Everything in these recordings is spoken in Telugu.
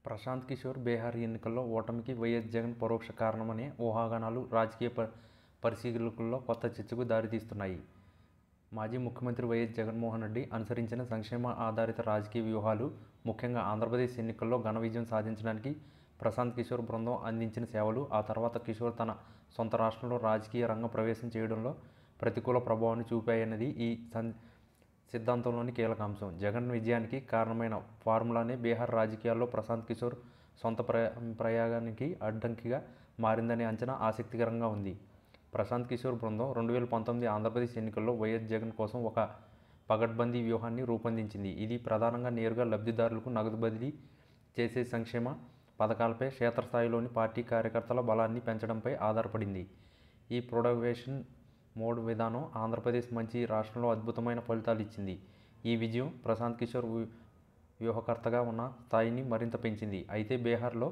ప్రశాంత్ కిషోర్ బీహార్ ఎన్నికల్లో ఓటమికి వైఎస్ జగన్ పరోక్ష కారణమనే ఊహాగానాలు రాజకీయ పరిశీలకుల్లో కొత్త చర్చకు దారితీస్తున్నాయి. మాజీ ముఖ్యమంత్రి వైఎస్ జగన్మోహన్ రెడ్డి అనుసరించిన సంక్షేమ ఆధారిత రాజకీయ వ్యూహాలు, ముఖ్యంగా ఆంధ్రప్రదేశ్ ఎన్నికల్లో ఘన విజయం సాధించడానికి ప్రశాంత్ కిషోర్ బృందం అందించిన సేవలు, ఆ తర్వాత కిషోర్ తన సొంత రాష్ట్రంలో రాజకీయ రంగ ప్రవేశం చేయడంలో ప్రతికూల ప్రభావాన్ని చూపాయన్నది ఈ సిద్ధాంతంలోని కీలక అంశం. జగన్ విజయానికి కారణమైన ఫార్ములానే బీహార్ రాజకీయాల్లో ప్రశాంత్ కిషోర్ సొంత ప్రయాణానికి అడ్డంకిగా మారిందనే అంచనా ఆసక్తికరంగా ఉంది. ప్రశాంత్ కిషోర్ బృందం 2019 ఆంధ్రప్రదేశ్ ఎన్నికల్లో వైఎస్ జగన్ కోసం ఒక పకడ్బందీ వ్యూహాన్ని రూపొందించింది. ఇది ప్రధానంగా నేరుగా లబ్ధిదారులకు నగదు బదిలీ చేసే సంక్షేమ పథకాలపై క్షేత్రస్థాయిలోని పార్టీ కార్యకర్తల బలాన్ని పెంచడంపై ఆధారపడింది. ఈ ప్రొడక్షన్ మోడ్ విధానం ఆంధ్రప్రదేశ్ మంచి రాష్ట్రంలో అద్భుతమైన ఫలితాలు ఇచ్చింది. ఈ విజయం ప్రశాంత్ కిషోర్ వ్యూహకర్తగా ఉన్న స్థాయిని మరింత పెంచింది. అయితే బీహార్లో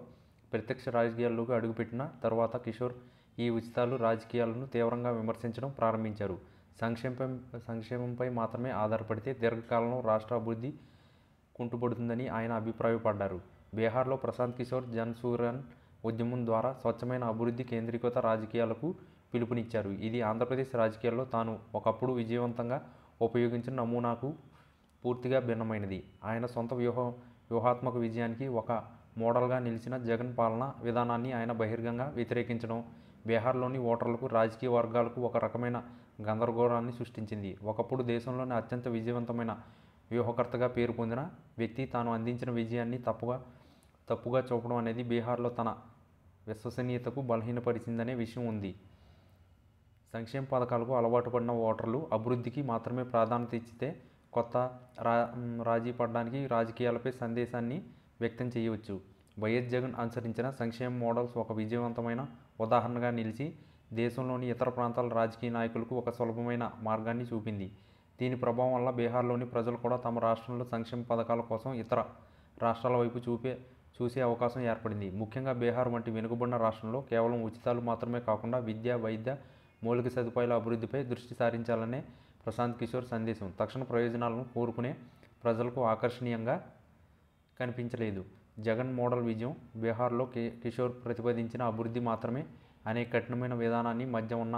ప్రత్యక్ష రాజకీయాల్లోకి అడుగుపెట్టిన తరువాత కిషోర్ ఈ ఉచితాలు రాజకీయాలను తీవ్రంగా విమర్శించడం ప్రారంభించారు. సంక్షేమంపై మాత్రమే ఆధారపడితే దీర్ఘకాలంలో రాష్ట్ర అభివృద్ధి కుంటుపడుతుందని ఆయన అభిప్రాయపడ్డారు. బీహార్లో ప్రశాంత్ కిషోర్ జన్సూరన్ ఉద్యమం ద్వారా స్వచ్ఛమైన అభివృద్ధి కేంద్రీకృత రాజకీయాలకు పిలుపునిచ్చారు. ఇది ఆంధ్రప్రదేశ్ రాజకీయాల్లో తాను ఒకప్పుడు విజయవంతంగా ఉపయోగించిన నమూనాకు పూర్తిగా భిన్నమైనది. ఆయన సొంత వ్యూహాత్మక విజయానికి ఒక మోడల్గా నిలిచిన జగన్ పాలనా విధానాన్ని ఆయన బహిరంగంగా వ్యతిరేకించడం బీహార్లోని ఓటర్లకు, రాజకీయ వర్గాలకు ఒక రకమైన గందరగోళాన్ని సృష్టించింది. ఒకప్పుడు దేశంలోని అత్యంత విజయవంతమైన వ్యూహకర్తగా పేరు పొందిన వ్యక్తి తాను అందించిన విజయాన్ని తప్పుగా చూపడం అనేది బీహార్లో తన విశ్వసనీయతకు బలహీనపరిచిందనే విషయం ఉంది. సంక్షేమ పథకాలకు అలవాటు పడిన ఓటర్లు అభివృద్ధికి మాత్రమే ప్రాధాన్యత ఇచ్చితే కొత్త రాజీ పడడానికి రాజకీయాలపై సందేశాన్ని వ్యక్తం చేయవచ్చు. వైఎస్ జగన్ అనుసరించిన సంక్షేమ మోడల్స్ ఒక విజయవంతమైన ఉదాహరణగా నిలిచి దేశంలోని ఇతర ప్రాంతాల రాజకీయ నాయకులకు ఒక సులభమైన మార్గాన్ని చూపింది. దీని ప్రభావం వల్ల బీహార్లోని ప్రజలు కూడా తమ రాష్ట్రంలో సంక్షేమ పథకాల కోసం ఇతర రాష్ట్రాల వైపు చూసే అవకాశం ఏర్పడింది. ముఖ్యంగా బీహార్ వంటి వెనుకబడిన రాష్ట్రంలో కేవలం ఉచితాలు మాత్రమే కాకుండా విద్య, వైద్య, మౌలిక సదుపాయాల అభివృద్ధిపై దృష్టి సారించాలనే ప్రశాంత్ కిషోర్ సందేశం తక్షణ ప్రయోజనాలను కోరుకునే ప్రజలకు ఆకర్షణీయంగా కనిపించలేదు. జగన్ మోడల్ విజయం బీహార్లో కిషోర్ ప్రతిపాదించిన అభివృద్ధి మాత్రమే అనే కఠినమైన విధానాన్ని మధ్య ఉన్న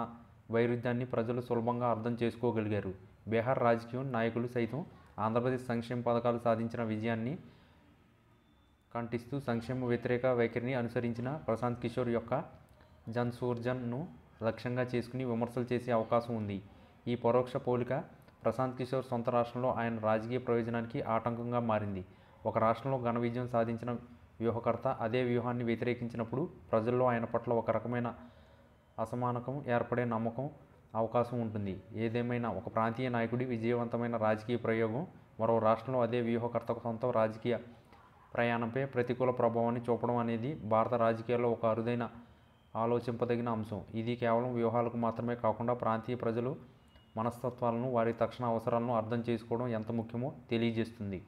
వైరుధ్యాన్ని ప్రజలు సులభంగా అర్థం చేసుకోగలిగారు. బీహార్ రాజకీయ నాయకులు సైతం ఆంధ్రప్రదేశ్ సంక్షేమ పథకాలు సాధించిన విజయాన్ని కంటిస్తూ సంక్షేమ వ్యతిరేక వైఖరిని అనుసరించిన ప్రశాంత్ కిషోర్ యొక్క జన్సూర్జన్ను లక్ష్యంగా చేసుకుని విమర్శలు చేసే అవకాశం ఉంది. ఈ పరోక్ష పోలిక ప్రశాంత్ కిషోర్ సొంత రాష్ట్రంలో ఆయన రాజకీయ ప్రయోజనానికి ఆటంకంగా మారింది. ఒక రాష్ట్రంలో ఘన విజయం సాధించిన వ్యూహకర్త అదే వ్యూహాన్ని వ్యతిరేకించినప్పుడు ప్రజల్లో ఆయన పట్ల ఒక రకమైన అసమానకం ఏర్పడే అవకాశం ఉంటుంది. ఏదేమైనా ఒక ప్రాంతీయ నాయకుడి విజయవంతమైన రాజకీయ ప్రయోగం మరో రాష్ట్రంలో అదే వ్యూహకర్తకు సొంత రాజకీయ ప్రయాణంపై ప్రతికూల ప్రభావాన్ని చూపడం అనేది భారత రాజకీయాల్లో ఒక అరుదైన ఆలోచింపదగిన అంశం. ఇది కేవలం వ్యూహాలకు మాత్రమే కాకుండా ప్రాంతీయ ప్రజలు మనస్తత్వాలను, వారి తక్షణ అవసరాలను అర్థం చేసుకోవడం ఎంత ముఖ్యమో తెలియజేస్తుంది.